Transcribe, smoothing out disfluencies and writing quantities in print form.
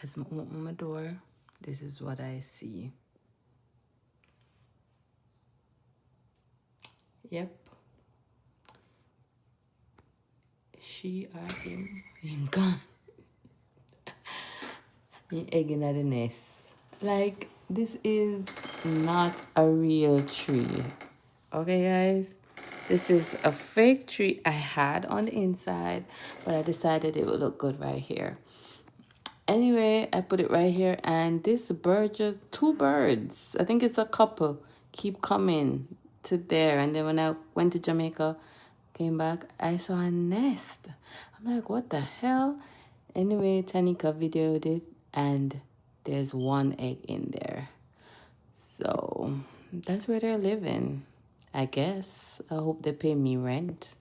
As I open my door, this is what I see. Yep. She are him gone. He egging at the nest. Like, this is not a real tree. Okay, guys? This is a fake tree I had on the inside, but I decided it would look good right here. Anyway, I put it right here, and this bird just, two birds, I think it's a couple, keep coming to there. And then when I went to Jamaica, came back, I saw a nest. I'm like, what the hell? Anyway, Tanika videoed it, and there's one egg in there. So that's where they're living, I guess. I hope they pay me rent.